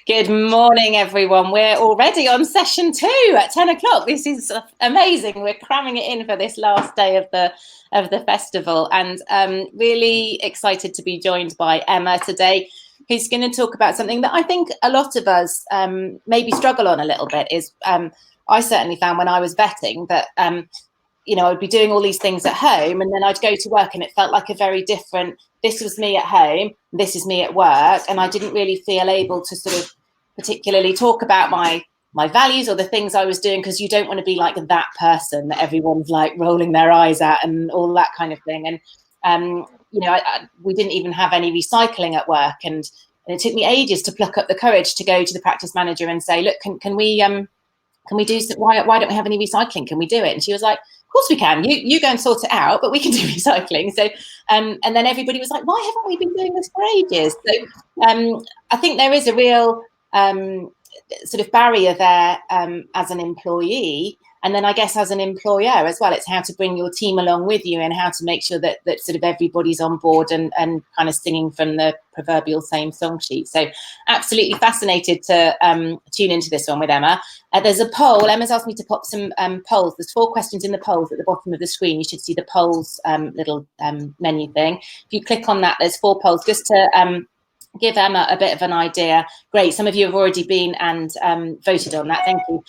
Good morning, everyone. We're already on session 2 at 10 o'clock. This is amazing. We're cramming it in for this last day of the festival, and really excited to be joined by Emma today, who's going to talk about something that I think a lot of us maybe struggle on a little bit. Is I certainly found when I was vetting that I'd be doing all these things at home, and then I'd go to work, and it felt like a very different. This was me at home, this is me at work, and I didn't really feel able to sort of particularly talk about my values or the things I was doing, because you don't want to be like that person that everyone's like rolling their eyes at and all that kind of thing. And we didn't even have any recycling at work, and it took me ages to pluck up the courage to go to the practice manager and say, look, can we do why don't we have any recycling? Can we do it? And she was like, of course we can. You go and sort it out, but we can do recycling. So and then everybody was like, why haven't we been doing this for ages? So I think there is a real sort of barrier there as an employee, and then I guess as an employer as well. It's how to bring your team along with you, and how to make sure that sort of everybody's on board and kind of singing from the proverbial same song sheet. So absolutely fascinated to tune into this one with Emma. There's a poll. Emma's asked me to pop some polls. There's 4 questions in the polls at the bottom of the screen. You should see the polls little menu thing. If you click on that, there's 4 polls just to give Emma a bit of an idea. Great, some of you have already been and voted on that. Thank you.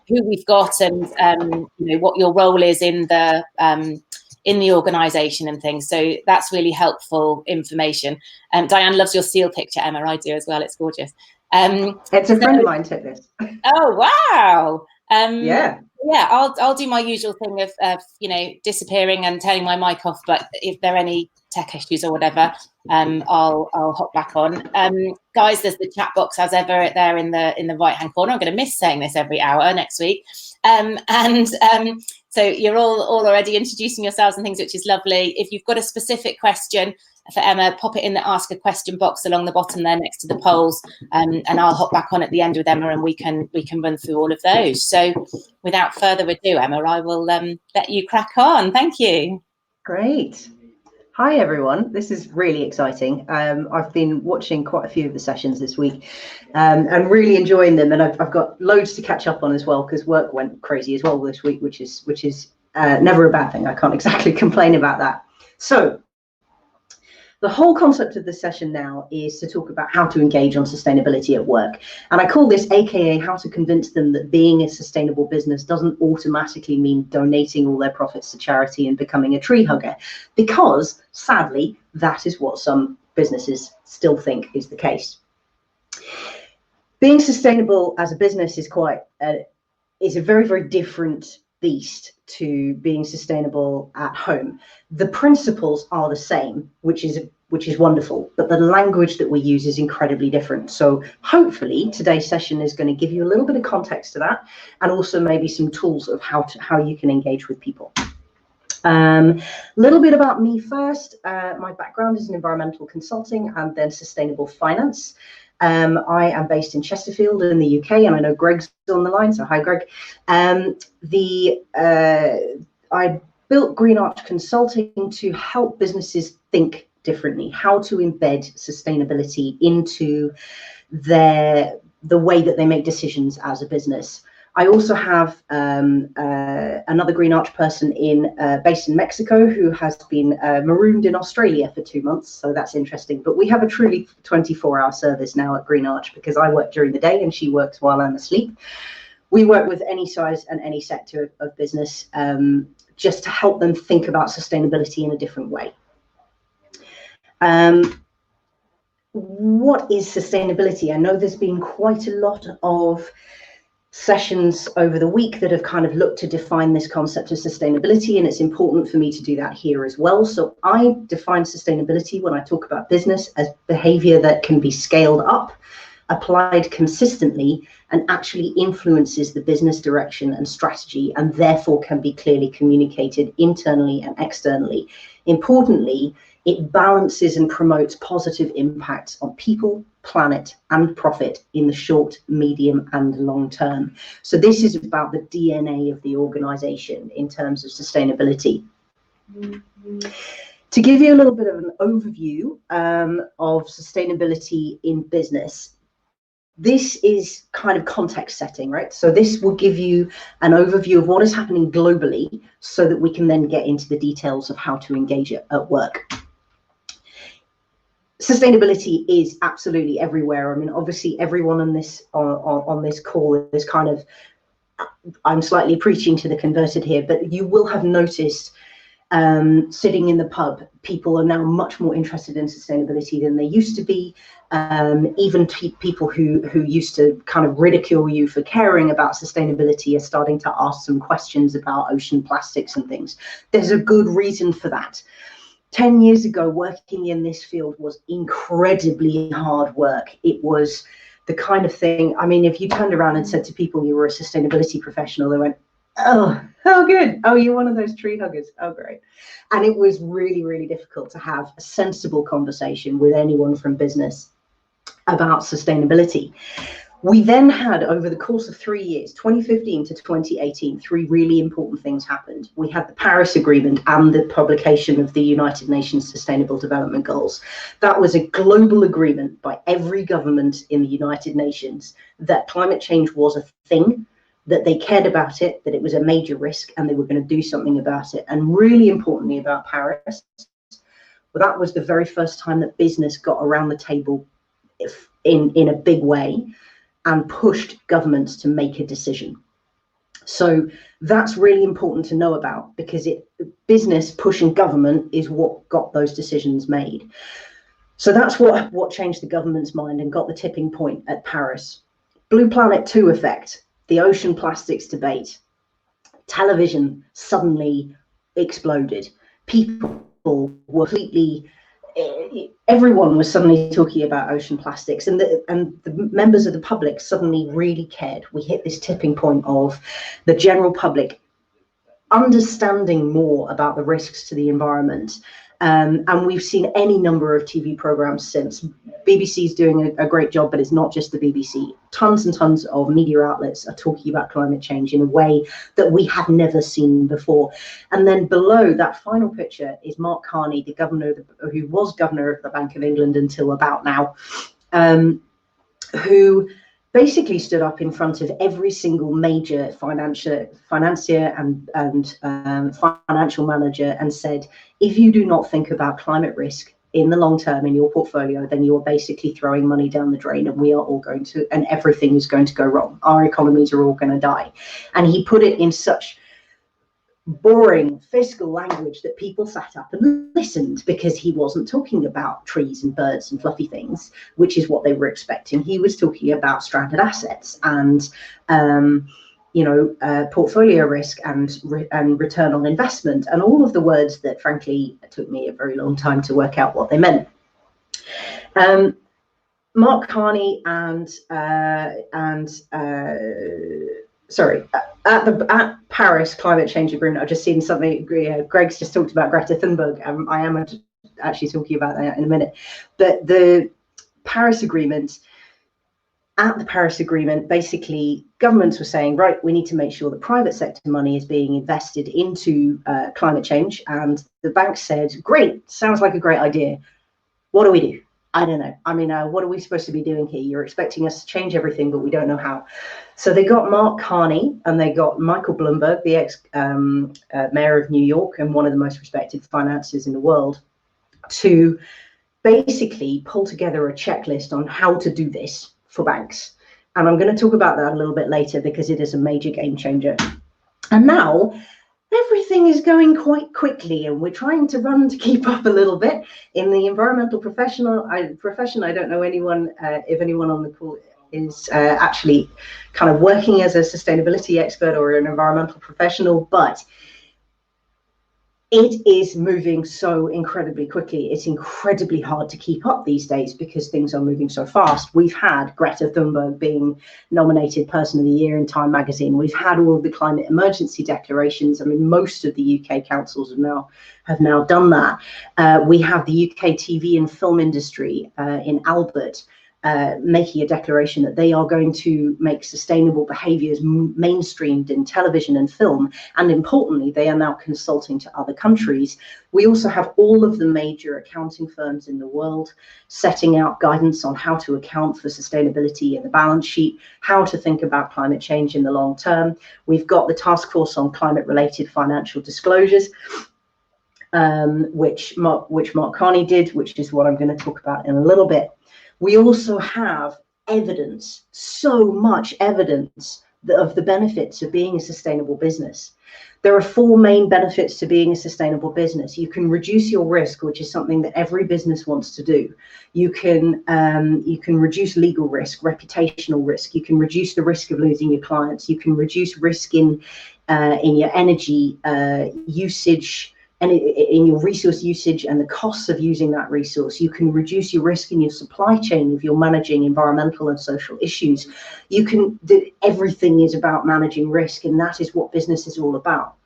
Who we've got, and what your role is in the organisation and things. So that's really helpful information. Diane loves your seal picture, Emma. I do as well. It's gorgeous. It's a friend of mine took this. Oh wow! Yeah, I'll do my usual thing of disappearing and turning my mic off. But if there are any tech issues or whatever, I'll hop back on. Guys, there's the chat box as ever there in the right hand corner. I'm going to miss saying this every hour next week. So you're all already introducing yourselves and things, which is lovely. If you've got a specific question for Emma, pop it in the ask a question box along the bottom there next to the polls, and I'll hop back on at the end with Emma, and we can run through all of those. So without further ado, Emma, I will let you crack on. Thank you. Great. Hi everyone, this is really exciting. I've been watching quite a few of the sessions this week and really enjoying them, and I've got loads to catch up on as well, because work went crazy as well this week, which is never a bad thing. I can't exactly complain about that. So the whole concept of the session now is to talk about how to engage on sustainability at work. And I call this AKA how to convince them that being a sustainable business doesn't automatically mean donating all their profits to charity and becoming a tree hugger, because sadly, that is what some businesses still think is the case. Being sustainable as a business is is a very, very different beast to being sustainable at home. The principles are the same, which is wonderful, but the language that we use is incredibly different. So hopefully today's session is going to give you a little bit of context to that, and also maybe some tools of how you can engage with people. Little bit about me first. My background is in environmental consulting and then sustainable finance. I am based in Chesterfield in the UK, and I know Greg's on the line, so hi Greg. I built Green Arch Consulting to help businesses think differently, how to embed sustainability into the way that they make decisions as a business. I also have another Green Arch person based in Mexico, who has been marooned in Australia for 2 months, so that's interesting. But we have a truly 24-hour service now at Green Arch, because I work during the day and she works while I'm asleep. We work with any size and any sector of business, just to help them think about sustainability in a different way. What is sustainability? I know there's been quite a lot of sessions over the week that have kind of looked to define this concept of sustainability, and it's important for me to do that here as well. So I define sustainability when I talk about business as behavior that can be scaled up, applied consistently, and actually influences the business direction and strategy, and therefore can be clearly communicated internally and externally. Importantly, it balances and promotes positive impacts on people, planet, and profit in the short, medium, and long term. So this is about the DNA of the organization in terms of sustainability. To give you a little bit of an overview of sustainability in business, this is kind of context setting, right? So this will give you an overview of what is happening globally so that we can then get into the details of how to engage it at work. Sustainability is absolutely everywhere. I mean, obviously everyone on this call is kind of, I'm slightly preaching to the converted here, but you will have noticed sitting in the pub, people are now much more interested in sustainability than they used to be. Even people who used to kind of ridicule you for caring about sustainability are starting to ask some questions about ocean plastics and things. There's a good reason for that. 10 years ago, working in this field was incredibly hard work. It was the kind of thing, I mean, if you turned around and said to people you were a sustainability professional, they went, oh good. Oh, you're one of those tree huggers. Oh, great. And it was really, really difficult to have a sensible conversation with anyone from business about sustainability. We then had, over the course of 3 years, 2015 to 2018, three really important things happened. We had the Paris Agreement and the publication of the United Nations Sustainable Development Goals. That was a global agreement by every government in the United Nations that climate change was a thing, that they cared about it, that it was a major risk, and they were going to do something about it. And really importantly about Paris, well, that was the very first time that business got around the table in a big way and pushed governments to make a decision. So that's really important to know about, because business pushing government is what got those decisions made. So that's what changed the government's mind and got the tipping point at Paris. Blue Planet 2 effect, the ocean plastics debate. Television suddenly exploded. People were completely, everyone was suddenly talking about ocean plastics, and the members of the public suddenly really cared. We hit this tipping point of the general public understanding more about the risks to the environment. And we've seen any number of TV programs since. BBC's doing a great job, but it's not just the BBC. Tons and tons of media outlets are talking about climate change in a way that we have never seen before. And then below that final picture is Mark Carney, the governor, who was governor of the Bank of England until about now, who basically stood up in front of every single major financier and financial manager and said, if you do not think about climate risk in the long term in your portfolio, then you're basically throwing money down the drain, and we are all going to, and everything is going to go wrong. Our economies are all going to die. And he put it in such boring fiscal language that people sat up and listened, because he wasn't talking about trees and birds and fluffy things, which is what they were expecting. He was talking about stranded assets and portfolio risk and return on investment, and all of the words that frankly took me a very long time to work out what they meant. Mark Carney at Paris Climate Change Agreement, I've just seen something, Greg's just talked about Greta Thunberg. I am actually talking about that in a minute. But the Paris Agreement, at the Paris Agreement, basically governments were saying, right, we need to make sure that private sector money is being invested into climate change. And the bank said, great, sounds like a great idea. What do we do? I don't know. I mean, what are we supposed to be doing here? You're expecting us to change everything, but we don't know how. So they got Mark Carney and they got Michael Bloomberg, the ex-mayor of New York and one of the most respected financiers in the world, to basically pull together a checklist on how to do this for banks. And I'm going to talk about that a little bit later, because it is a major game changer. And now everything is going quite quickly, and we're trying to run to keep up a little bit. In the environmental profession, I don't know anyone, if anyone on the call is actually kind of working as a sustainability expert or an environmental professional, but it is moving so incredibly quickly. It's incredibly hard to keep up these days because things are moving so fast. We've had Greta Thunberg being nominated Person of the Year in Time magazine. We've had all of the climate emergency declarations. I mean, most of the UK councils have now done that. We have the UK TV and film industry in Albert making a declaration that they are going to make sustainable behaviours mainstreamed in television and film, and importantly, they are now consulting to other countries. We also have all of the major accounting firms in the world setting out guidance on how to account for sustainability in the balance sheet, how to think about climate change in the long term. We've got the Task Force on Climate-Related Financial Disclosures, which Mark Carney did, which is what I'm going to talk about in a little bit. We also have evidence, so much evidence of the benefits of being a sustainable business. There are 4 main benefits to being a sustainable business. You can reduce your risk, which is something that every business wants to do. You can reduce legal risk, reputational risk. You can reduce the risk of losing your clients. You can reduce risk in your energy usage, and in your resource usage and the costs of using that resource. You can reduce your risk in your supply chain if you're managing environmental and social issues. Everything is about managing risk, and that is what business is all about.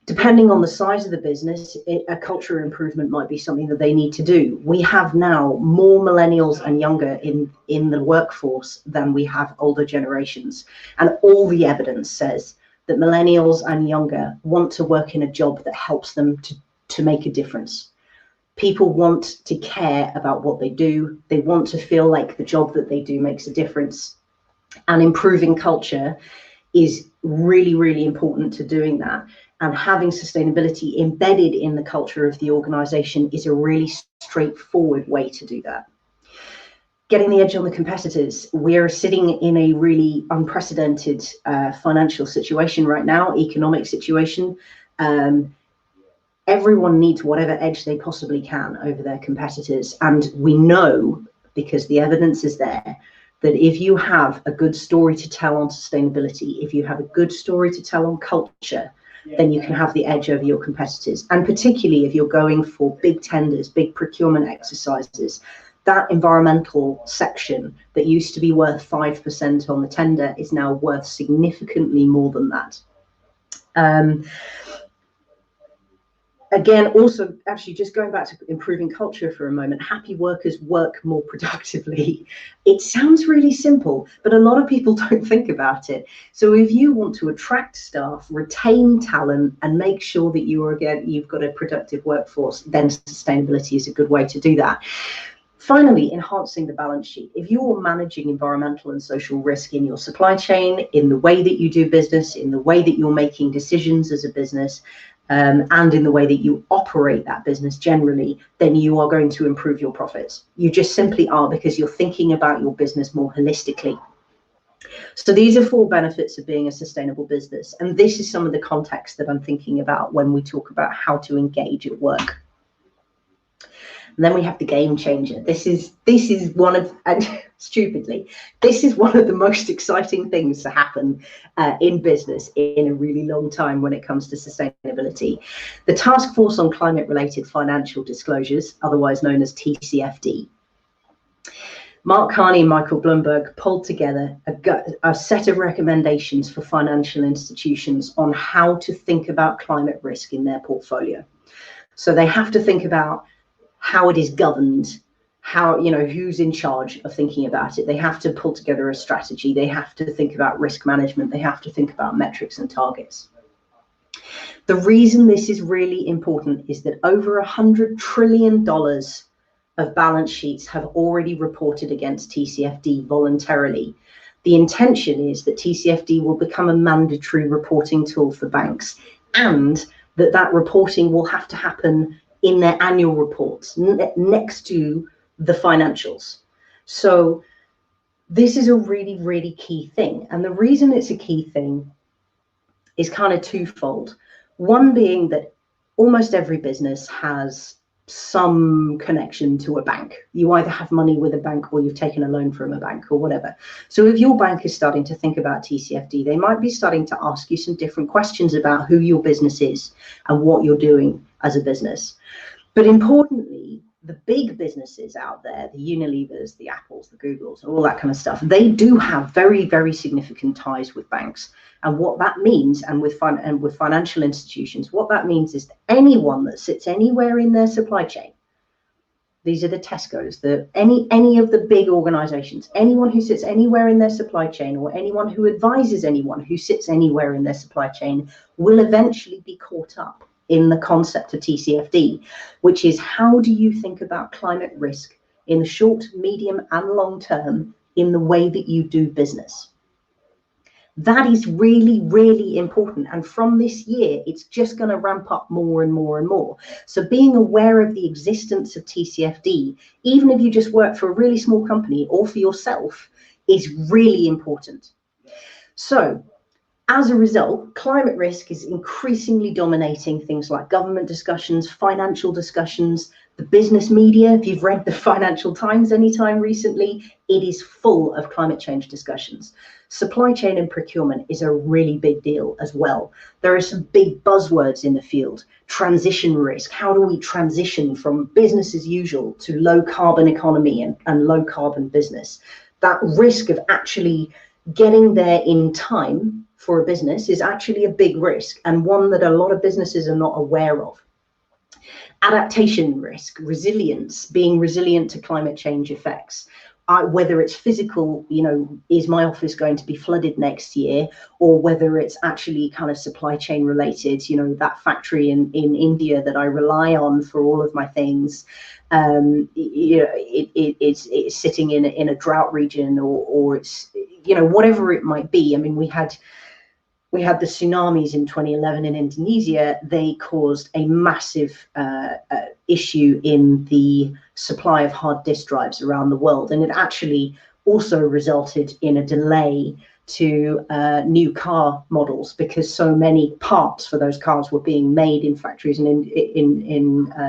Depending on the size of the business, a culture improvement might be something that they need to do. We have now more millennials and younger in the workforce than we have older generations. And all the evidence says that millennials and younger want to work in a job that helps them to make a difference. People want to care about what they do. They want to feel like the job that they do makes a difference. And improving culture is really, really important to doing that. And having sustainability embedded in the culture of the organization is a really straightforward way to do that. Getting the edge on the competitors. We're sitting in a really unprecedented financial situation right now, economic situation. Everyone needs whatever edge they possibly can over their competitors. And we know, because the evidence is there, that if you have a good story to tell on sustainability, if you have a good story to tell on culture, then you can have the edge over your competitors. And particularly if you're going for big tenders, big procurement exercises, that environmental section that used to be worth 5% on the tender is now worth significantly more than that. Again, also, actually, just going back to improving culture for a moment, happy workers work more productively. It sounds really simple, but a lot of people don't think about it. So if you want to attract staff, retain talent, and make sure that you've got a productive workforce, then sustainability is a good way to do that. Finally, enhancing the balance sheet. If you're managing environmental and social risk in your supply chain, in the way that you do business, in the way that you're making decisions as a business, and in the way that you operate that business generally, then you are going to improve your profits. You just simply are, because you're thinking about your business more holistically. So these are 4 benefits of being a sustainable business. And this is some of the context that I'm thinking about when we talk about how to engage at work. And then we have the game changer. This is one of, and stupidly, this is one of the most exciting things to happen in business in a really long time when it comes to sustainability. The Task Force on Climate-Related Financial Disclosures, otherwise known as TCFD. Mark Carney and Michael Bloomberg pulled together a set of recommendations for financial institutions on how to think about climate risk in their portfolio. So they have to think about how it is governed, who's in charge of thinking about it. They have to pull together a strategy. They have to think about risk management. They have to think about metrics and targets. The reason this is really important is that over $100 trillion of balance sheets have already reported against TCFD voluntarily. The intention is that TCFD will become a mandatory reporting tool for banks, and that reporting will have to happen in their annual reports next to the financials. So this is a really, really key thing. And the reason it's a key thing is kind of twofold. One being that almost every business has some connection to a bank. You either have money with a bank or you've taken a loan from a bank or whatever. So if your bank is starting to think about TCFD, they might be starting to ask you some different questions about who your business is and what you're doing as a business. But importantly, the big businesses out there, the Unilevers, the Apples, the Googles, and all that kind of stuff, they do have very, very significant ties with banks. And what that means, and with financial institutions, what that means is that anyone that sits anywhere in their supply chain, These are the Tesco's, any of the big organizations, anyone who sits anywhere in their supply chain, or anyone who advises anyone who sits anywhere in their supply chain, will eventually be caught up in the concept of TCFD, which is, how do you think about climate risk in the short, medium, and long term in the way that you do business? That is really, really important. And from this year, it's just going to ramp up more and more and more. So being aware of the existence of TCFD, even if you just work for a really small company or for yourself, is really important. So as a result, climate risk is increasingly dominating things like government discussions, financial discussions, the business media. If you've read the Financial Times anytime recently, it is full of climate change discussions. Supply chain and procurement is a really big deal as well. There are some big buzzwords in the field. Transition risk. How do we transition from business as usual to low carbon economy and low carbon business? That risk of actually getting there in time for a business is actually a big risk, and one that a lot of businesses are not aware of. Adaptation risk, resilience, being resilient to climate change effects. Whether it's physical, is my office going to be flooded next year, or whether it's actually kind of supply chain related, that factory in India that I rely on for all of my things, it's sitting in a drought region, or it's, whatever it might be. I mean, we had the tsunamis in 2011 in Indonesia. They caused a massive issue in the supply of hard disk drives around the world. And it actually also resulted in a delay to new car models, because so many parts for those cars were being made in factories in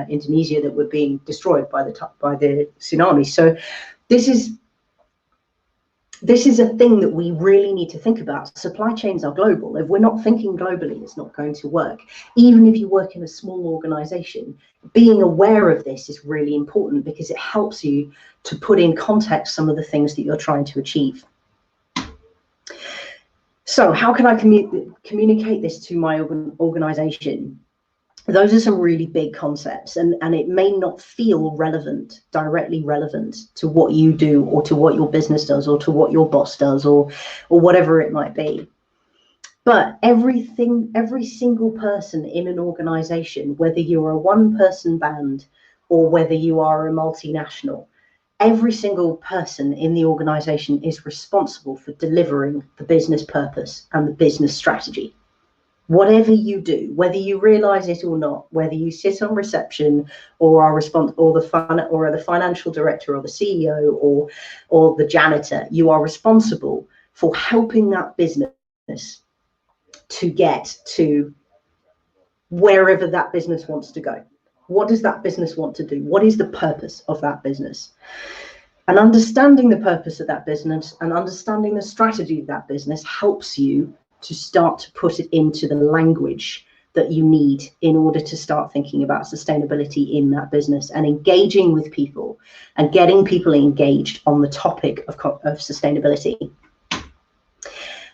Indonesia that were being destroyed by the tsunami. So this is a thing that we really need to think about. Supply chains are global. If we're not thinking globally, it's not going to work. Even if you work in a small organization, being aware of this is really important, because it helps you to put in context some of the things that you're trying to achieve. So how can I communicate this to my organization? Those are some really big concepts, and it may not feel directly relevant to what you do, or to what your business does, or to what your boss does, or whatever it might be. But every single person in an organization, whether you're a one-person band or whether you are a multinational, every single person in the organization is responsible for delivering the business purpose and the business strategy. Whatever you do, whether you realize it or not, whether you sit on reception or are the financial director or the CEO or the janitor, you are responsible for helping that business to get to wherever that business wants to go. What does that business want to do? What is the purpose of that business? And understanding the purpose of that business and understanding the strategy of that business helps you to start to put it into the language that you need in order to start thinking about sustainability in that business, and engaging with people and getting people engaged on the topic of sustainability.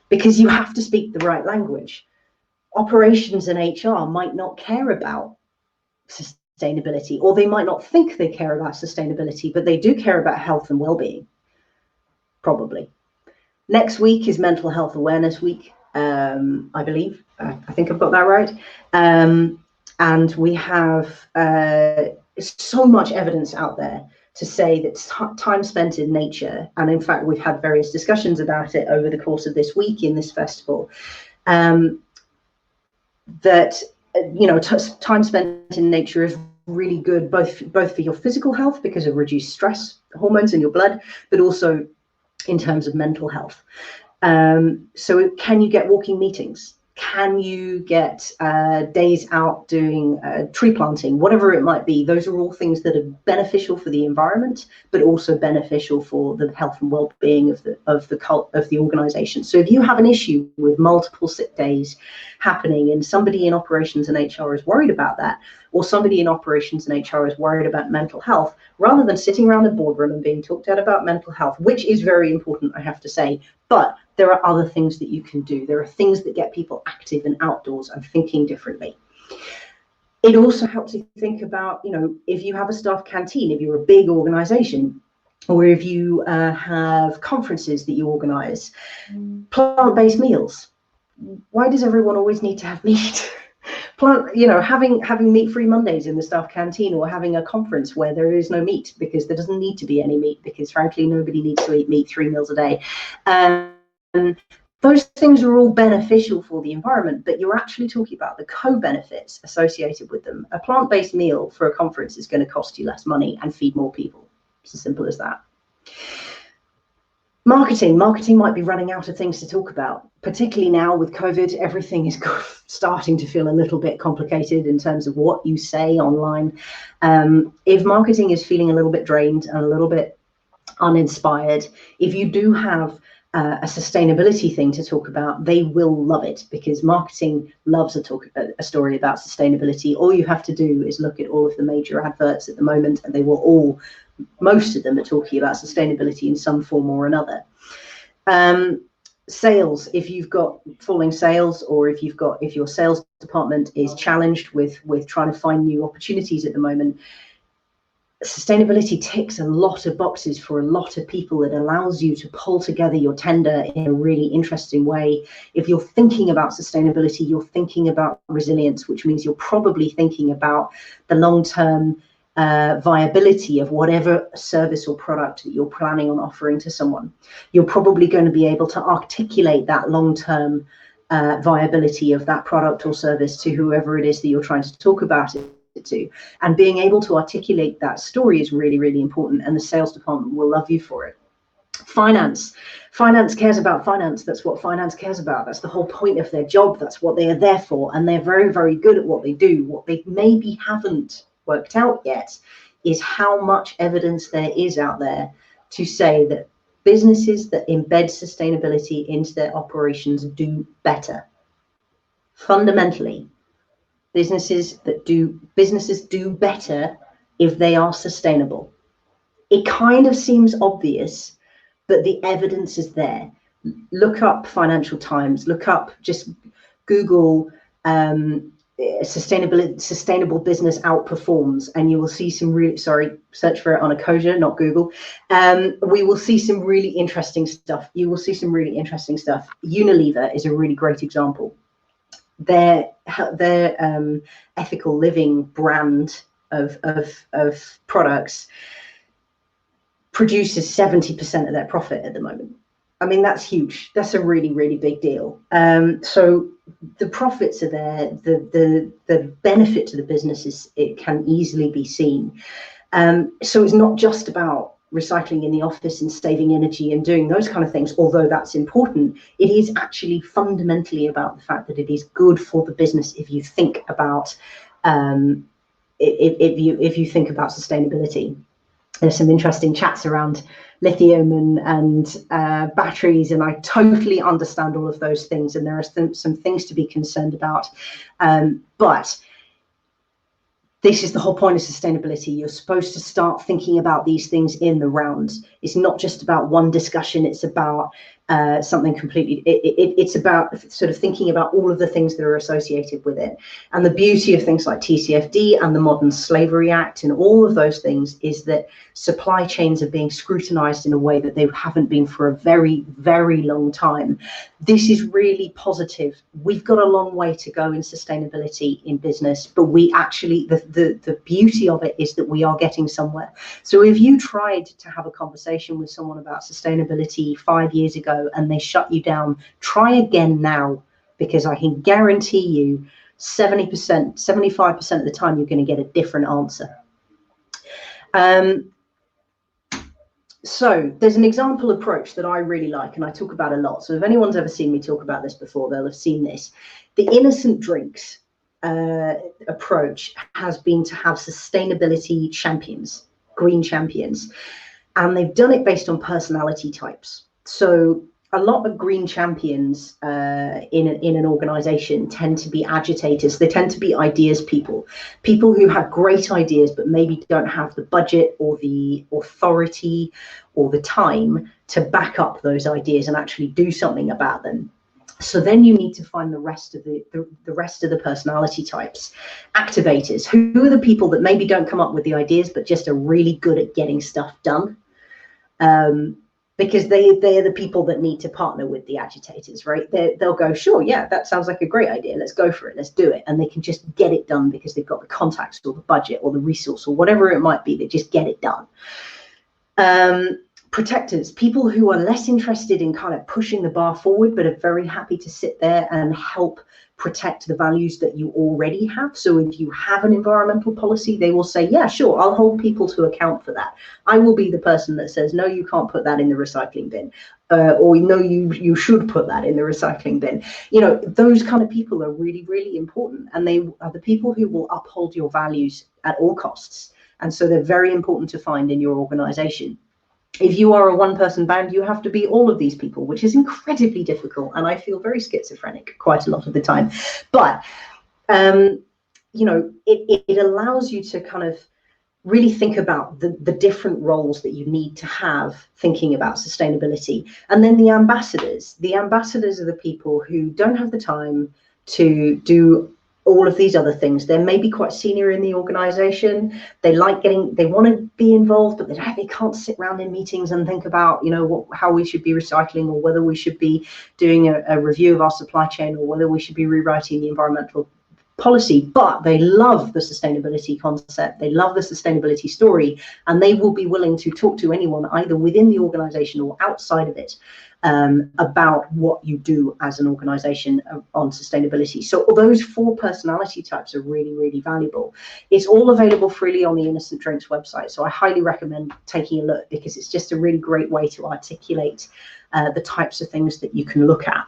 Because you have to speak the right language. Operations and HR might not care about sustainability, or they might not think they care about sustainability, but they do care about health and well-being, probably. Next week is Mental Health Awareness Week. I believe, I think I've got that right. And we have so much evidence out there to say that time spent in nature, and in fact, we've had various discussions about it over the course of this week in this festival, that, time spent in nature is really good, both for your physical health, because of reduced stress hormones in your blood, but also in terms of mental health. So can you get walking meetings? Can you get days out doing tree planting, whatever it might be? Those are all things that are beneficial for the environment, but also beneficial for the health and well-being of the organization. So if you have an issue with multiple sick days happening, and somebody in operations and HR is worried about that, or somebody in operations and HR is worried about mental health, rather than sitting around a boardroom and being talked at about mental health, which is very important, I have to say, but there are other things that you can do. There are things that get people active and outdoors and thinking differently. It also helps you think about, if you have a staff canteen, if you're a big organization, or if you have conferences that you organize, plant-based meals. Why does everyone always need to have meat? Having meat-free Mondays in the staff canteen, or having a conference where there is no meat, because there doesn't need to be any meat, because frankly nobody needs to eat meat 3 meals a day. Those things are all beneficial for the environment, but you're actually talking about the co-benefits associated with them. A plant-based meal for a conference is going to cost you less money and feed more people. It's as simple as that. Marketing might be running out of things to talk about, particularly now with COVID. Everything is starting to feel a little bit complicated in terms of what you say online. If marketing is feeling a little bit drained and a little bit uninspired, if you do have a sustainability thing to talk about, they will love it, because marketing loves a story about sustainability. All you have to do is look at all of the major adverts at the moment, and they will most of them are talking about sustainability in some form or another. Sales, if you've got falling sales, or if your sales department is challenged with trying to find new opportunities at the moment, sustainability ticks a lot of boxes for a lot of people. It allows you to pull together your tender in a really interesting way. If you're thinking about sustainability, you're thinking about resilience, which means you're probably thinking about the long-term viability of whatever service or product that you're planning on offering to someone. You're probably going to be able to articulate that long-term viability of that product or service to whoever it is that you're trying to talk about it to. And being able to articulate that story is really, really important, and the sales department will love you for it. Finance cares about finance. That's what finance cares about. That's the whole point of their job. That's what they are there for, and they're very, very good at what they do. What they maybe haven't worked out yet is how much evidence there is out there to say that businesses that embed sustainability into their operations do better. Fundamentally, businesses do better if they are sustainable. It kind of seems obvious, but the evidence is there. Look up Financial Times, just Google sustainable business outperforms, and you will see some really, search for it on Ecosia, not Google. We will see some really interesting stuff. Unilever is a really great example. Their ethical living brand of products produces 70% of their profit at the moment. I mean, that's huge. That's a really, really big deal. So the profits are there. The benefit to the business it can easily be seen. So it's not just about recycling in the office and saving energy and doing those kind of things, although that's important. It is actually fundamentally about the fact that it is good for the business if you think about if you think about sustainability. There's some interesting chats around lithium and batteries, and I totally understand all of those things, and there are some things to be concerned about, but this is the whole point of sustainability. You're supposed to start thinking about these things in the round. It's not just about one discussion. It's about something completely, it's about sort of thinking about all of the things that are associated with it. And the beauty of things like TCFD and the Modern Slavery Act and all of those things is that supply chains are being scrutinized in a way that they haven't been for a very, very long time. This is really positive. We've got a long way to go in sustainability in business, but we actually, the beauty of it is that we are getting somewhere. So if you tried to have a conversation with someone about sustainability 5 years ago and they shut you down, try again now, because I can guarantee you 70%, 75% of the time you're going to get a different answer. So there's an example approach that I really like and I talk about a lot. So if anyone's ever seen me talk about this before, they'll have seen this. The innocent drinks approach has been to have sustainability champions, green champions, and they've done it based on personality types. So a lot of green champions in an organization tend to be agitators. They tend to be ideas people who have great ideas, but maybe don't have the budget or the authority or the time to back up those ideas and actually do something about them. So then you need to find the rest of the personality types. Activators, who are the people that maybe don't come up with the ideas, but just are really good at getting stuff done. Because they're the people that need to partner with the agitators, right? They'll go, sure, yeah, that sounds like a great idea. Let's go for it. Let's do it. And they can just get it done because they've got the contacts or the budget or the resource or whatever it might be. They just get it done. Protectors, people who are less interested in kind of pushing the bar forward, but are very happy to sit there and help protect the values that you already have. So if you have an environmental policy, they will say, yeah, sure, I'll hold people to account for that. I will be the person that says, no, you can't put that in the recycling bin, or no, you should put that in the recycling bin. You know, those kind of people are really, really important, and they are the people who will uphold your values at all costs. And so they're very important to find in your organization. If you are a one-person band, you have to be all of these people, which is incredibly difficult. And I feel very schizophrenic quite a lot of the time. But, you know, it allows you to kind of really think about the different roles that you need to have thinking about sustainability. And then the ambassadors. The ambassadors are the people who don't have the time to do all of these other things. They're maybe quite senior in the organization. They want to be involved, but they can't sit around in meetings and think about, you know, how we should be recycling, or whether we should be doing a review of our supply chain, or whether we should be rewriting the environmental policy. But they love the sustainability concept. They love the sustainability story, and they will be willing to talk to anyone either within the organization or outside of it about what you do as an organization on sustainability. So those 4 personality types are really, really valuable. It's all available freely on the Innocent Drinks website, so I highly recommend taking a look, because it's just a really great way to articulate the types of things that you can look at.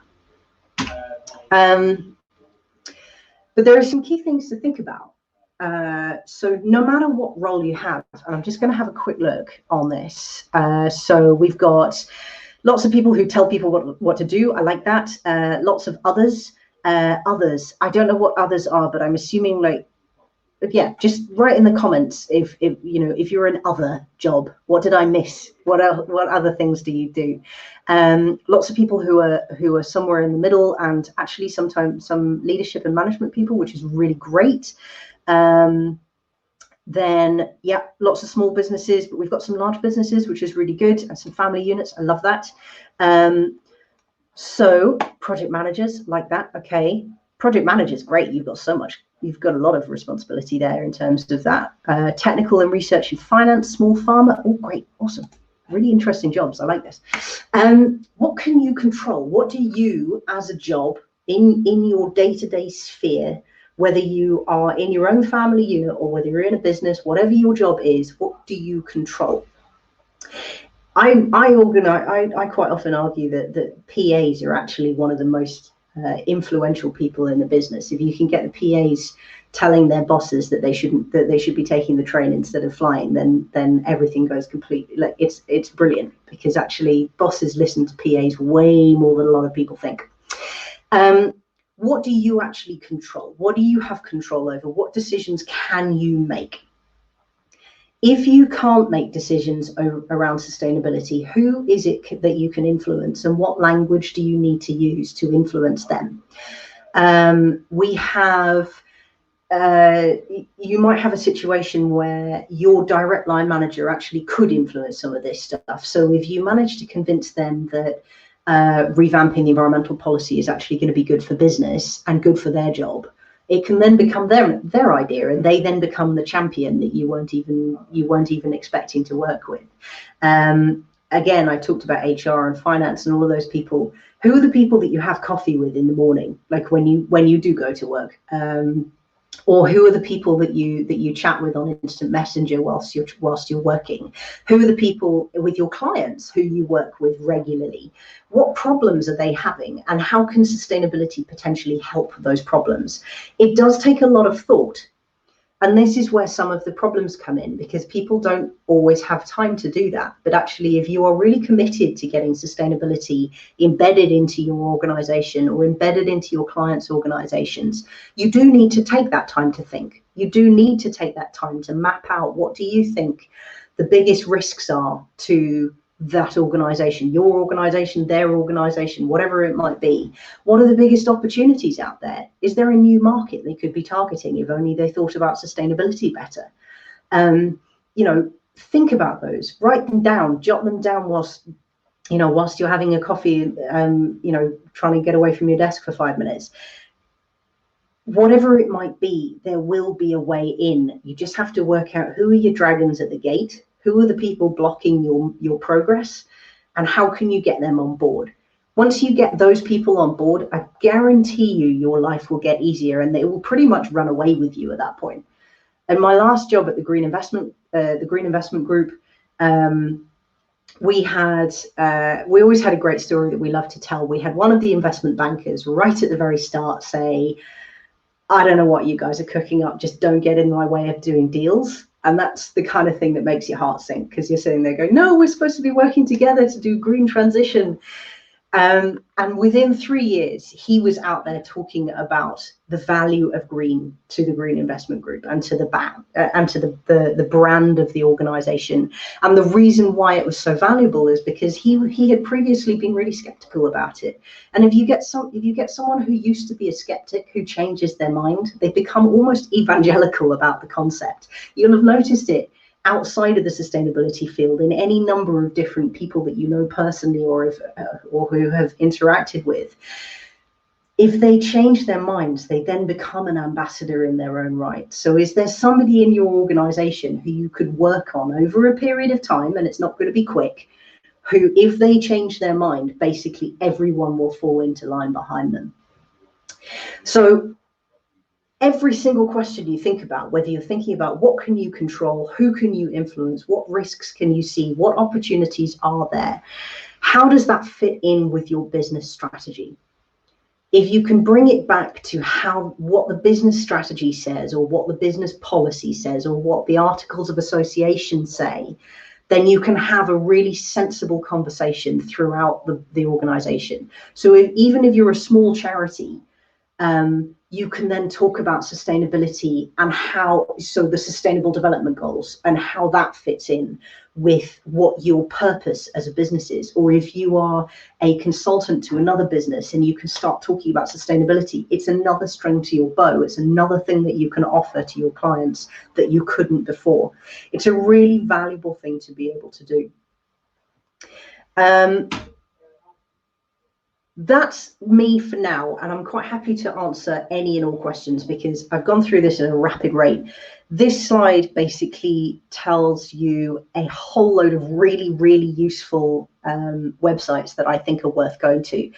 But there are some key things to think about. So no matter what role you have, and I'm just going to have a quick look on this. So we've got lots of people who tell people what to do. I like that. Lots of others. Others. I don't know what others are, but I'm assuming, like, yeah, just write in the comments if you know, if you're an other job. What did I miss? What other things do you do? Lots of people who are somewhere in the middle, and actually sometimes some leadership and management people, which is really great. Then, yeah, lots of small businesses, but we've got some large businesses, which is really good, and some family units. I love that. So project managers, like that. Okay, project managers, great. You've got a lot of responsibility there in terms of that. Technical and research and finance, small pharma. Oh, great, awesome. Really interesting jobs. I like this. What can you control? What do you, as a job in your day-to-day sphere, whether you are in your own family unit or whether you're in a business, whatever your job is, what do you control? I quite often argue that PAs are actually one of the most influential people in the business. If you can get the PAs telling their bosses that they should be taking the train instead of flying, then everything goes completely, like, it's brilliant, because actually bosses listen to PAs way more than a lot of people think. What do you actually control? What do you have control over? What decisions can you make? If you can't make decisions around sustainability, who is it that you can influence, and what language do you need to use to influence them? We have, you might have a situation where your direct line manager actually could influence some of this stuff. So if you manage to convince them that revamping the environmental policy is actually going to be good for business and good for their job, it can then become their idea, and they then become the champion that you weren't even expecting to work with. Again, I talked about HR and finance and all of those people. Who are the people that you have coffee with in the morning, like when you do go to work? Or who are the people that you chat with on instant messenger whilst you're working? Who are the people with your clients who you work with regularly? What problems are they having, and how can sustainability potentially help those problems? It does take a lot of thought. And this is where some of the problems come in, because people don't always have time to do that. But actually, if you are really committed to getting sustainability embedded into your organization or embedded into your clients' organizations, you do need to take that time to think. You do need to take that time to map out, what do you think the biggest risks are to that organization, your organization, their organization, whatever it might be? What are the biggest opportunities out there? Is there a new market they could be targeting if only they thought about sustainability better? Think about those, write them down, jot them down whilst you're having a coffee, trying to get away from your desk for 5 minutes. Whatever it might be, there will be a way in. You just have to work out who are your dragons at the gate, who are the people blocking your progress, and how can you get them on board. Once you get those people on board, I guarantee you your life will get easier, and they will pretty much run away with you at that point. And my last job at the Green Investment Group, we always had a great story that we love to tell. We had one of the investment bankers right at the very start say, I don't know what you guys are cooking up, just don't get in my way of doing deals. And that's the kind of thing that makes your heart sink, because you're sitting there going, no, we're supposed to be working together to do green transition. And within 3 years, he was out there talking about the value of green to the Green Investment Group and to the brand of the organization. And the reason why it was so valuable is because he had previously been really skeptical about it. And if you get someone who used to be a skeptic who changes their mind, they become almost evangelical about the concept. You'll have noticed it outside of the sustainability field in any number of different people that you know personally or who have interacted with. If they change their minds, they then become an ambassador in their own right. So is there somebody in your organization who you could work on over a period of time, and it's not going to be quick, who, if they change their mind, basically everyone will fall into line behind them? So every single question you think about, whether you're thinking about what can you control, who can you influence, what risks can you see, what opportunities are there, how does that fit in with your business strategy? If you can bring it back to what the business strategy says, or what the business policy says, or what the articles of association say, then you can have a really sensible conversation throughout the organization. So even if you're a small charity, you can then talk about sustainability and the sustainable development goals and how that fits in with what your purpose as a business is. Or if you are a consultant to another business and you can start talking about sustainability, it's another string to your bow. It's another thing that you can offer to your clients that you couldn't before. It's a really valuable thing to be able to do. That's me for now, and I'm quite happy to answer any and all questions because I've gone through this at a rapid rate. This slide basically tells you a whole load of really, really useful websites that I think are worth going to.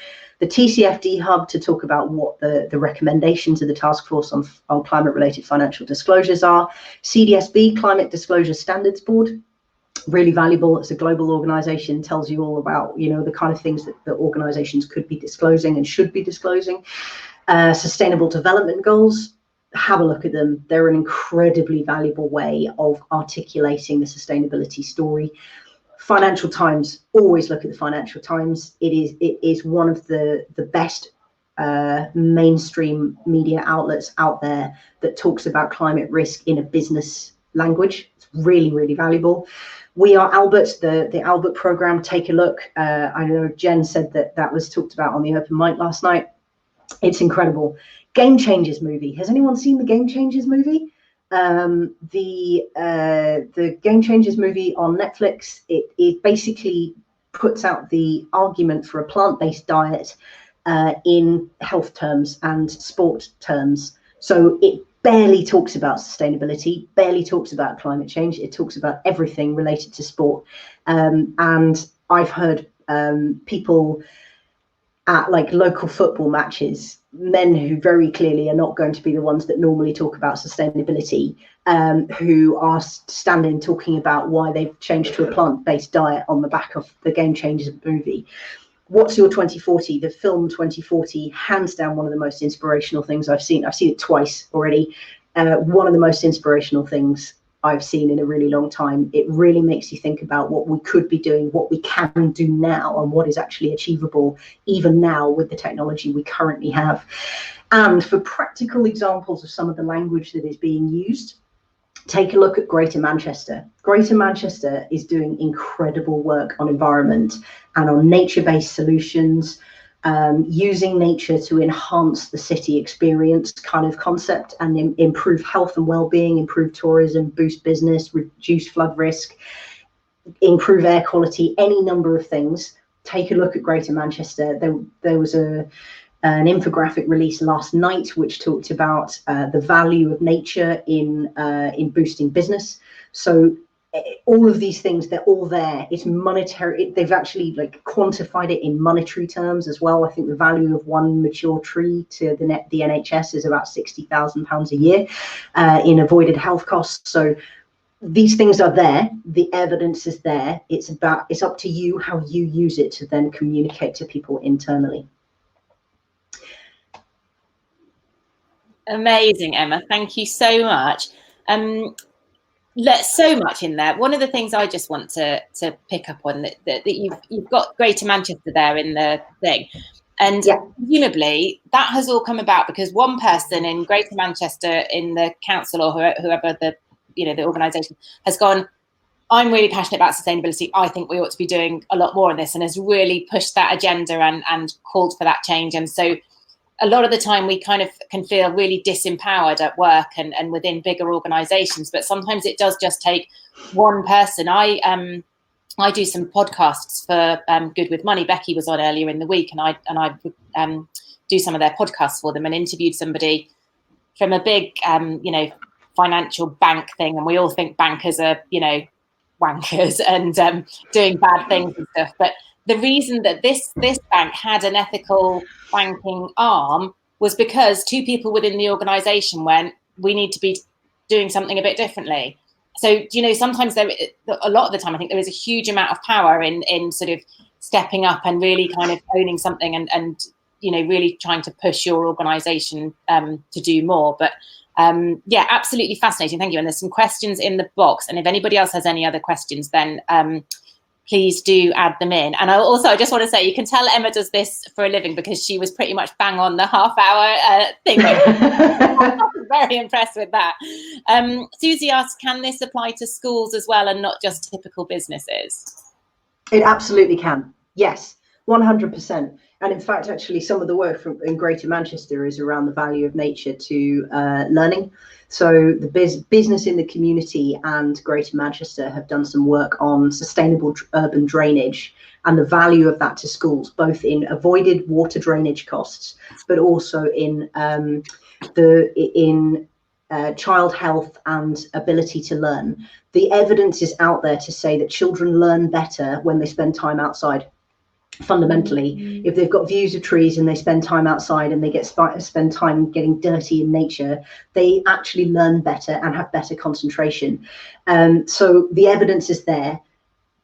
The TCFD Hub to talk about what the recommendations of the Task Force on Climate-Related Financial Disclosures are. CDSB, Climate Disclosure Standards Board. Really valuable. It's a global organization, tells you all about the kind of things that organizations could be disclosing and should be disclosing. Sustainable development goals, have a look at them. They're an incredibly valuable way of articulating the sustainability story. Financial Times, always look at the Financial Times. It is one of the best mainstream media outlets out there that talks about climate risk in a business language. It's really, really valuable. We Are Albert, the Albert program, take a look. I know Jen said that was talked about on the open mic last night. It's incredible. Game Changers movie. Has anyone seen the Game Changers movie? The Game Changers movie on Netflix, it basically puts out the argument for a plant-based diet in health terms and sport terms. So it barely talks about sustainability, barely talks about climate change. It talks about everything related to sport. And I've heard people at like local football matches, men who very clearly are not going to be the ones that normally talk about sustainability, who are standing talking about why they've changed to a plant-based diet on the back of the Game Changers movie. What's Your 2040? The film 2040, hands down one of the most inspirational things I've seen. I've seen it twice already. One of the most inspirational things I've seen in a really long time. It really makes you think about what we could be doing, what we can do now, and what is actually achievable even now with the technology we currently have. And for practical examples of some of the language that is being used, Take a look at Greater Manchester. Greater Manchester is doing incredible work on environment and on nature-based solutions, using nature to enhance the city experience kind of concept and improve health and well-being, improve tourism, boost business, reduce flood risk, improve air quality, any number of things. Take a look at Greater Manchester. There was an infographic released last night which talked about the value of nature in boosting business. So all of these things, they're all there. It's monetary. They've actually like quantified it in monetary terms as well. I think the value of one mature tree to the NHS is about £60,000 a year in avoided health costs. So these things are there. The evidence is there. It's up to you how you use it to then communicate to people internally. Amazing, Emma. Thank you so much. So much in there. One of the things I just want to pick up on that you've got Greater Manchester there in the thing, and presumably that has all come about because one person in Greater Manchester in the council or whoever the organisation has gone, I'm really passionate about sustainability. I think we ought to be doing a lot more on this, and has really pushed that agenda and called for that change. And so a lot of the time we kind of can feel really disempowered at work and within bigger organizations, but sometimes it does just take one person. I do some podcasts for Good With Money. Becky was on earlier in the week, and I do some of their podcasts for them and interviewed somebody from a big financial bank thing, and we all think bankers are wankers and doing bad things and stuff, but the reason that this bank had an ethical banking arm was because two people within the organisation went, we need to be doing something a bit differently. So, sometimes a lot of the time, I think there is a huge amount of power in sort of stepping up and really kind of owning something and really trying to push your organisation to do more. But absolutely fascinating. Thank you. And there's some questions in the box. And if anybody else has any other questions, then please do add them in. And I just want to say, you can tell Emma does this for a living because she was pretty much bang on the half-hour thing. I was very impressed with that. Susie asks, can this apply to schools as well and not just typical businesses? It absolutely can. Yes, 100%. And in fact, actually, some of the work in Greater Manchester is around the value of nature to learning. So the business in the community and Greater Manchester have done some work on sustainable urban drainage and the value of that to schools, both in avoided water drainage costs, but also in child health and ability to learn. The evidence is out there to say that children learn better when they spend time outside. Fundamentally, if they've got views of trees and they spend time outside and they spend time getting dirty in nature, they actually learn better and have better concentration. So the evidence is there.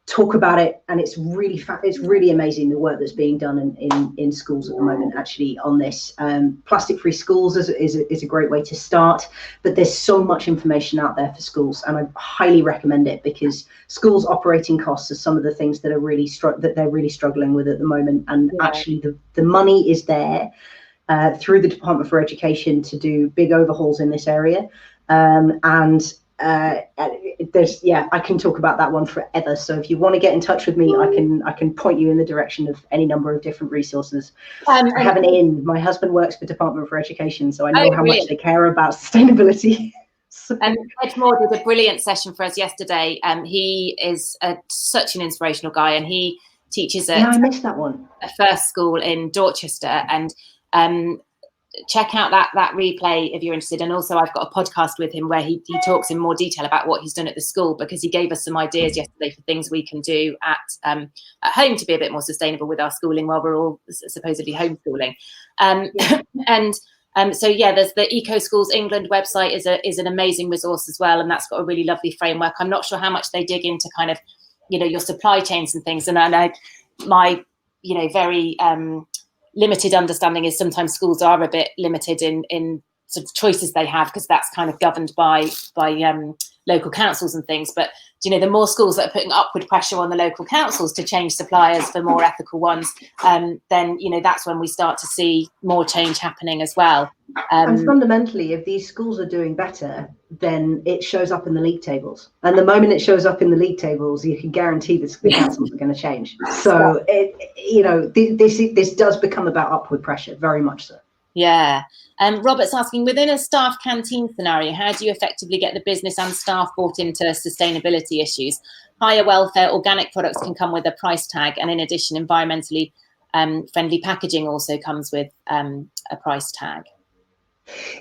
Talk about it, and it's really amazing the work that's being done in schools at the moment actually on this. Plastic-free schools is a great way to start, but there's so much information out there for schools, and I highly recommend it because schools' operating costs are some of the things that are they're really struggling with at the moment, and actually the money is there through the Department for Education to do big overhauls in this area, I can talk about that one forever. So if you want to get in touch with me, I can point you in the direction of any number of different resources. I have an in. My husband works for Department for Education, so I know how much they care about sustainability. Ed Moore did a brilliant session for us yesterday. He is such an inspirational guy, and he teaches I missed that one. A first school in Dorchester, and check out that replay if you're interested. And also I've got a podcast with him where he talks in more detail about what he's done at the school, because he gave us some ideas yesterday for things we can do at home to be a bit more sustainable with our schooling while we're all supposedly homeschooling. There's the Eco Schools England website is an amazing resource as well, and that's got a really lovely framework. I'm not sure how much they dig into kind of your supply chains and things, and I know my very limited understanding is sometimes schools are a bit limited in sort of choices they have, because that's kind of governed by local councils and things. But the more schools that are putting upward pressure on the local councils to change suppliers for more ethical ones, then that's when we start to see more change happening as well. And fundamentally, if these schools are doing better, then it shows up in the league tables. And the moment it shows up in the league tables, you can guarantee that the councils are going to change. So this does become about upward pressure, very much so. Yeah. Robert's asking, within a staff canteen scenario, how do you effectively get the business and staff bought into sustainability issues? Higher welfare, organic products can come with a price tag, and in addition, environmentally friendly packaging also comes with a price tag.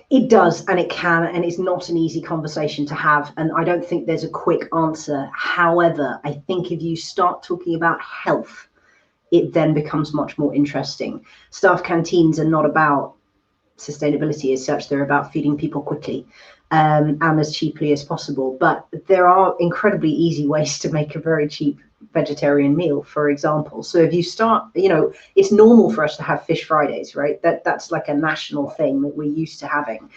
It does, and it can, and it's not an easy conversation to have, and I don't think there's a quick answer. However, I think if you start talking about health, it then becomes much more interesting. Staff canteens are not about sustainability as such. They're about feeding people quickly and as cheaply as possible. But there are incredibly easy ways to make a very cheap vegetarian meal, for example. So if you start, it's normal for us to have Fish Fridays, right? That's like a national thing that we're used to having.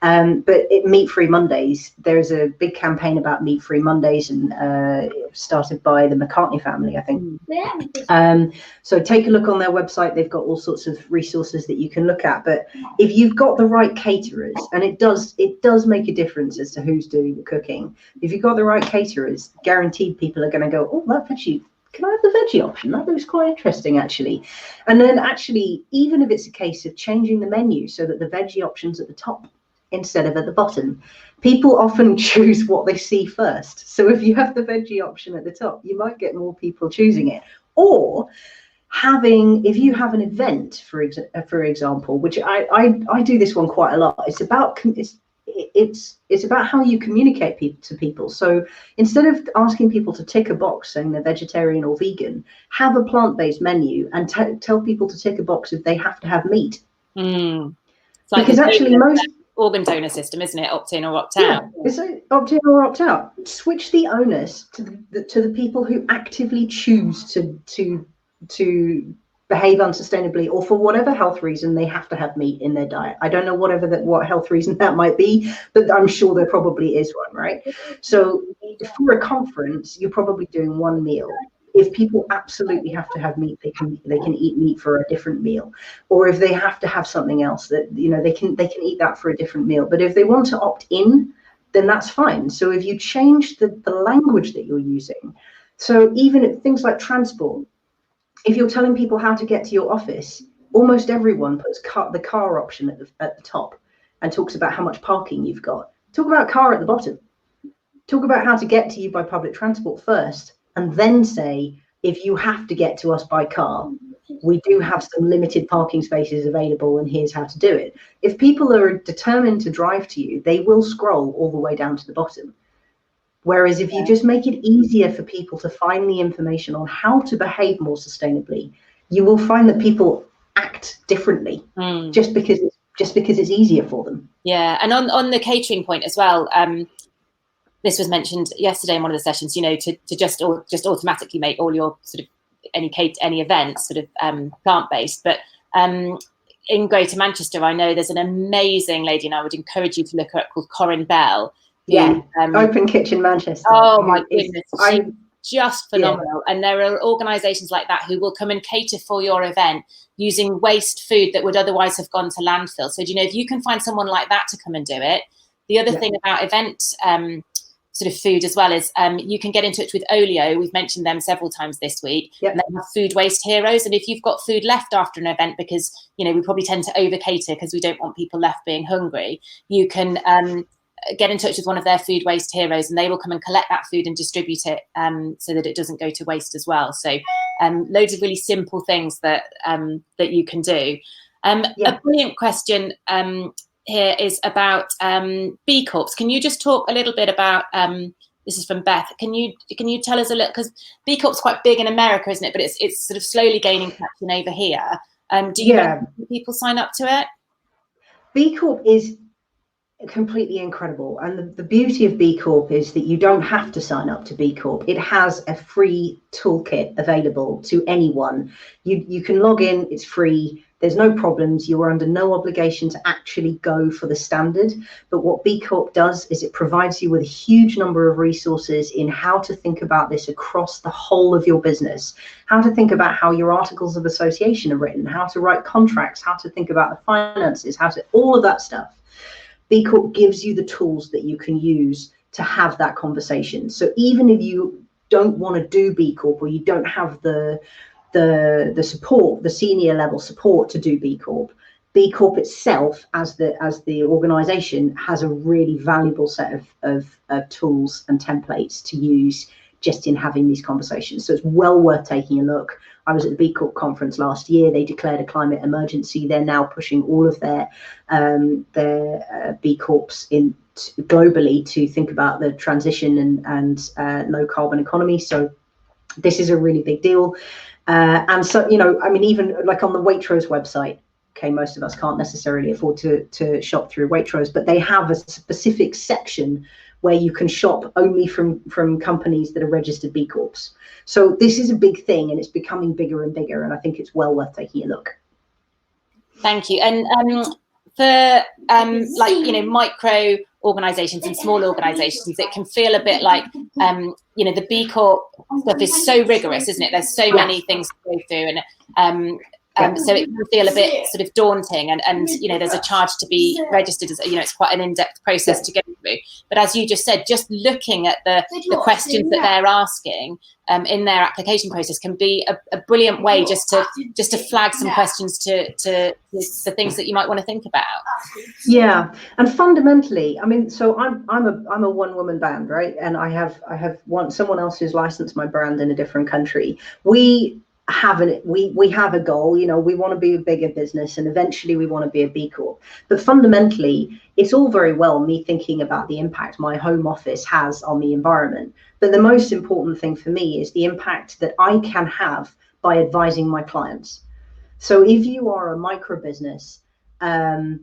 But Meat-Free Mondays, there's a big campaign about Meat-Free Mondays, and started by the McCartney family, I think. So take a look on their website. They've got all sorts of resources that you can look at. But if you've got the right caterers, and it does make a difference as to who's doing the cooking. If you've got the right caterers, guaranteed people are going to go, oh, that veggie, can I have the veggie option? That looks quite interesting, actually. And then actually, even if it's a case of changing the menu so that the veggie option's at the top instead of at the bottom, people often choose what they see first. So if you have the veggie option at the top, you might get more people choosing it. Or if you have an event, for example, which I do this one quite a lot. It's about how you communicate to people. So instead of asking people to tick a box saying they're vegetarian or vegan, have a plant-based menu and tell people to tick a box if they have to have meat. It's like because actually most organ donor system, isn't it? Opt in or opt out. Yeah, it's opt in or opt out. Switch the onus to the people who actively choose to behave unsustainably, or for whatever health reason they have to have meat in their diet. I don't know what health reason that might be, but I'm sure there probably is one, right? So for a conference, you're probably doing one meal. If people absolutely have to have meat, they can eat meat for a different meal. Or if they have to have something else, that they can eat that for a different meal. But if they want to opt in, then that's fine. So if you change the language that you're using, so even at things like transport, if you're telling people how to get to your office, almost everyone puts the car option at the top and talks about how much parking you've got. Talk about car at the bottom. Talk about how to get to you by public transport first, and then say, if you have to get to us by car, we do have some limited parking spaces available, and here's how to do it. If people are determined to drive to you, they will scroll all the way down to the bottom. Whereas if you just make it easier for people to find the information on how to behave more sustainably, you will find that people act differently just because it's easier for them. Yeah, and on the catering point as well, this was mentioned yesterday in one of the sessions. To just automatically make all your sort of any events sort of plant-based. But in Greater Manchester, I know there's an amazing lady, and I would encourage you to look her up, called Corinne Bell. Open Kitchen Manchester. Oh my goodness, she's just phenomenal. And there are organisations like that who will come and cater for your event using waste food that would otherwise have gone to landfill. So if you can find someone like that to come and do it. The other thing about event sort of food as well is you can get in touch with Olio. We've mentioned them several times this week. And they have food waste heroes, and if you've got food left after an event, because we probably tend to over cater because we don't want people left being hungry, you can get in touch with one of their food waste heroes, and they will come and collect that food and distribute it so that it doesn't go to waste as well. So loads of really simple things that you can do. A brilliant question here is about B Corps. Can you just talk a little bit about this is from Beth. Can you tell us a little, because B Corp's quite big in America, isn't it? But it's sort of slowly gaining traction over here. Do you know people sign up to it? B Corp is completely incredible, and the beauty of B Corp is that you don't have to sign up to B Corp. It has a free toolkit available to anyone. You can log in, it's free. There's no problems. You are under no obligation to actually go for the standard. But what B Corp does is it provides you with a huge number of resources in how to think about this across the whole of your business, how to think about how your articles of association are written, how to write contracts, how to think about the finances, all of that stuff. B Corp gives you the tools that you can use to have that conversation. So even if you don't want to do B Corp, or you don't have the support, the senior level support to do B Corp itself as the organization has a really valuable set of tools and templates to use just in having these conversations. So it's well worth taking a look. I was at the B Corp conference last year. They declared a climate emergency. They're now pushing all of their B Corps in globally to think about the transition and low carbon economy. So this is a really big deal. And so, you know, I mean, even like on the Waitrose website, okay, most of us can't necessarily afford to shop through Waitrose, but they have a specific section where you can shop only from companies that are registered B Corps. So this is a big thing, and it's becoming bigger and bigger, and I think it's well worth taking a look. Thank you. And for like, you know, micro organizations and small organizations, it can feel a bit like, you know, the B Corp stuff is so rigorous, isn't it? There's so many things to go through, and so it can feel a bit sort of daunting, and you know, there's a charge to be registered, as you know, it's quite an in-depth process to go through. But as you just said, just looking at the questions that they're asking in their application process can be a brilliant way just to flag some questions to the things that you might want to think about. Yeah, and fundamentally, I mean, so I'm a one-woman band, right? And I have someone else who's licensed my brand in a different country. We have a goal, you know, we want to be a bigger business, and eventually we want to be a B Corp. But fundamentally, it's all very well me thinking about the impact my home office has on the environment, but the most important thing for me is the impact that I can have by advising my clients. So if you are a micro business, and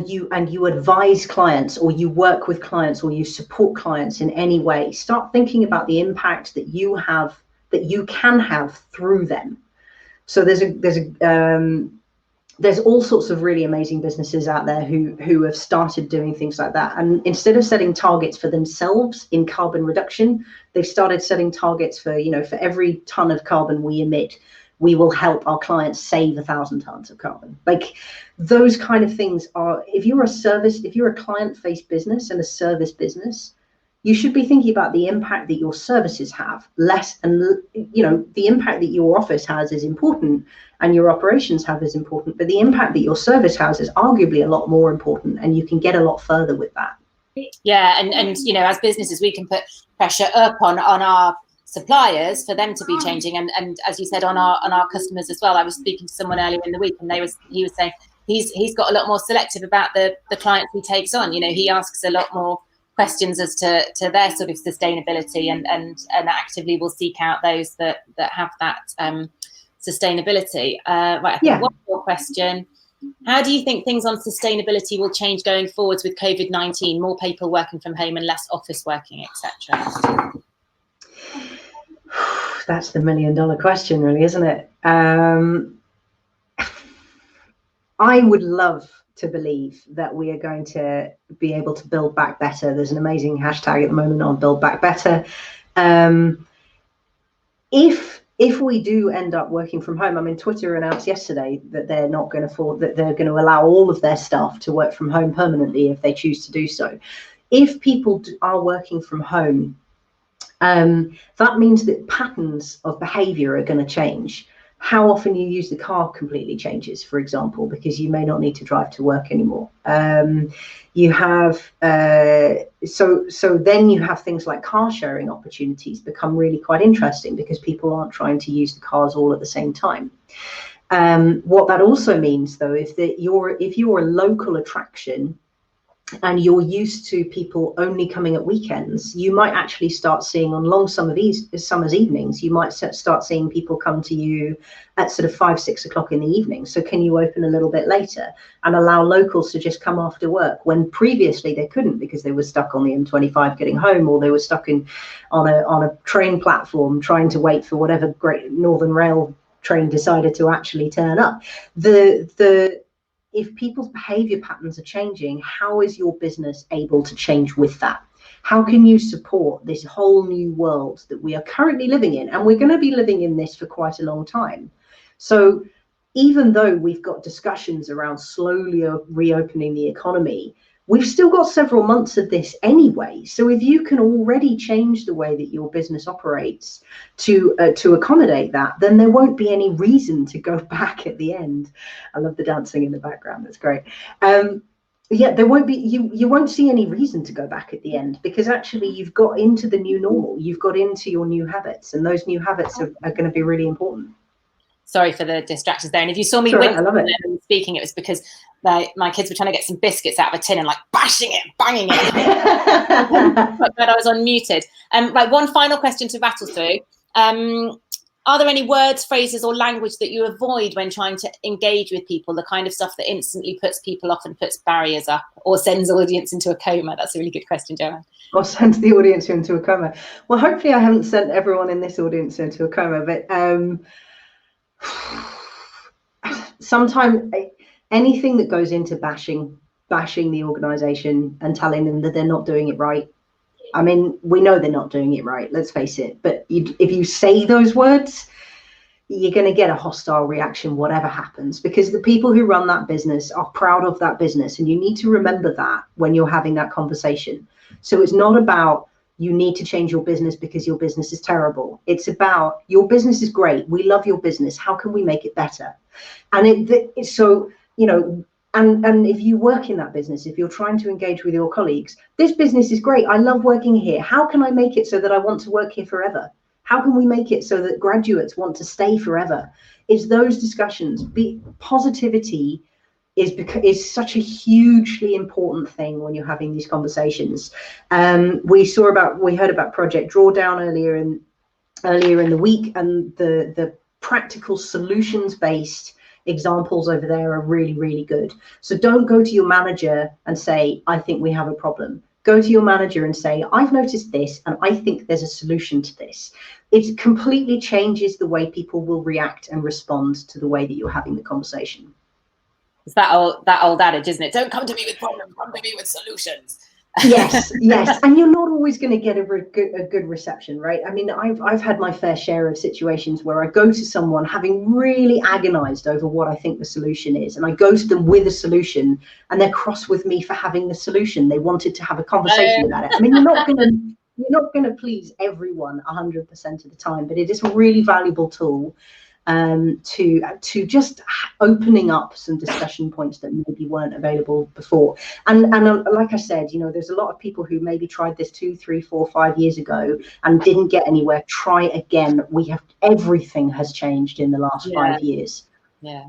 you advise clients, or you work with clients, or you support clients in any way, start thinking about the impact that you can have through them. So there's all sorts of really amazing businesses out there who have started doing things like that. And instead of setting targets for themselves in carbon reduction, they've started setting targets for, you know, for every ton of carbon we emit, we will help our clients save 1,000 tons of carbon. Like, those kind of things are, if you're a client-based business and a service business, you should be thinking about the impact that your services have less, and, you know, the impact that your office has is important and your operations have is important, but the impact that your service has is arguably a lot more important, and you can get a lot further with that. Yeah, and you know, as businesses, we can put pressure up on our suppliers for them to be changing, and as you said, on our customers as well. I was speaking to someone earlier in the week, and he was saying he's got a lot more selective about the clients he takes on. You know, he asks a lot more questions as to their sort of sustainability, and actively will seek out those that have that sustainability. Right, I think one more question. How do you think things on sustainability will change going forwards with COVID-19, more people working from home and less office working, etc.? That's the $1 million question, really, isn't it? I would love to believe that we are going to be able to build back better. There's an amazing hashtag at the moment on Build Back Better. If we do end up working from home, I mean, Twitter announced yesterday that they're not going to allow all of their staff to work from home permanently if they choose to do so. If people are working from home, that means that patterns of behavior are going to change. How often you use the car completely changes, for example, because you may not need to drive to work anymore. You have so then you have things like car sharing opportunities become really quite interesting, because people aren't trying to use the cars all at the same time. What that also means, though, is that if you're a local attraction and you're used to people only coming at weekends, you might actually start seeing on long summer's evenings, you might start seeing people come to you at sort of 5-6 o'clock in the evening. So can you open a little bit later and allow locals to just come after work, when previously they couldn't, because they were stuck on the M25 getting home, or they were stuck on a train platform trying to wait for whatever great Northern Rail train decided to actually turn up. If people's behavior patterns are changing, how is your business able to change with that? How can you support this whole new world that we are currently living in? And we're going to be living in this for quite a long time. So even though we've got discussions around slowly reopening the economy, we've still got several months of this anyway. So if you can already change the way that your business operates to accommodate that, then there won't be any reason to go back at the end. I love the dancing in the background. That's great. Yeah, there won't be, you won't see any reason to go back at the end, because actually you've got into the new normal, you've got into your new habits, and those new habits are going to be really important. Sorry for the distractions there. And if you saw me speaking, it was because my kids were trying to get some biscuits out of a tin and like banging it. But I was unmuted. Right, one final question to rattle through. Are there any words, phrases, or language that you avoid when trying to engage with people? The kind of stuff that instantly puts people off and puts barriers up, or sends the audience into a coma? That's a really good question, Joanne. Or sends the audience into a coma. Well, hopefully I haven't sent everyone in this audience into a coma, but sometimes anything that goes into bashing the organization and telling them that they're not doing it right. I mean, we know they're not doing it right, let's face it. But if you say those words, you're going to get a hostile reaction, whatever happens, because the people who run that business are proud of that business. And you need to remember that when you're having that conversation. So it's not about you need to change your business because your business is terrible. It's about your business is great. We love your business. How can we make it better? And so, you know, and if you work in that business, if you're trying to engage with your colleagues, this business is great. I love working here. How can I make it so that I want to work here forever? How can we make it so that graduates want to stay forever? It's those discussions. Positivity is such a hugely important thing when you're having these conversations. We heard about Project Drawdown earlier in the week, and the practical solutions-based examples over there are really, really good. So don't go to your manager and say, I think we have a problem. Go to your manager and say, I've noticed this and I think there's a solution to this. It completely changes the way people will react and respond to the way that you're having the conversation. It's that old adage, isn't it? Don't come to me with problems, come to me with solutions. Yes. And you're not always going to get a good reception, right? I mean, I've had my fair share of situations where I go to someone having really agonized over what I think the solution is, and I go to them with a solution and they're cross with me for having the solution. They wanted to have a conversation about it. I mean, you're not going to please everyone 100% of the time, but it is a really valuable tool to just opening up some discussion points that maybe weren't available before. And like I said, you know, there's a lot of people who maybe tried this 2, 3, 4, 5 years ago and didn't get anywhere. Try again. Everything has changed in the last 5 years. Yeah.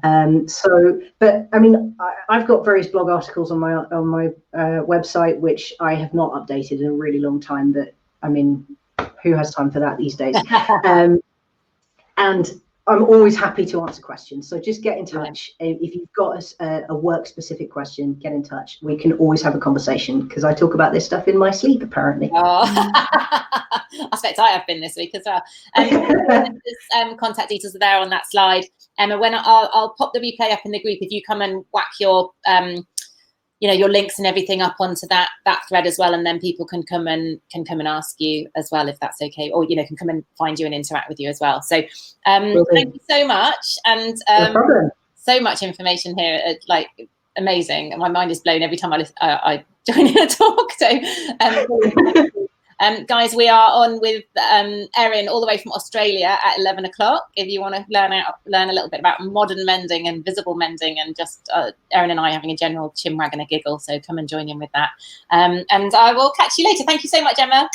But I mean, I've got various blog articles on my website, which I have not updated in a really long time. But I mean, who has time for that these days? And I'm always happy to answer questions. So just get in touch. If you've got a work-specific question, get in touch. We can always have a conversation, because I talk about this stuff in my sleep, apparently. Oh, I expect I have been this week as well. Contact details are there on that slide. And when I'll pop the replay up in the group, if you come and whack your your links and everything up onto that thread as well, and then people can come and ask you as well, if that's okay, or can come and find you and interact with you as well. So thank you so much, and no problem. So much information here. It's like amazing, and my mind is blown every time I join in a talk. So guys, we are on with Erin all the way from Australia at 11 o'clock. If you want to learn a little bit about modern mending and visible mending, and just Erin and I having a general chinwag and a giggle, so come and join in with that. And I will catch you later. Thank you so much, Emma.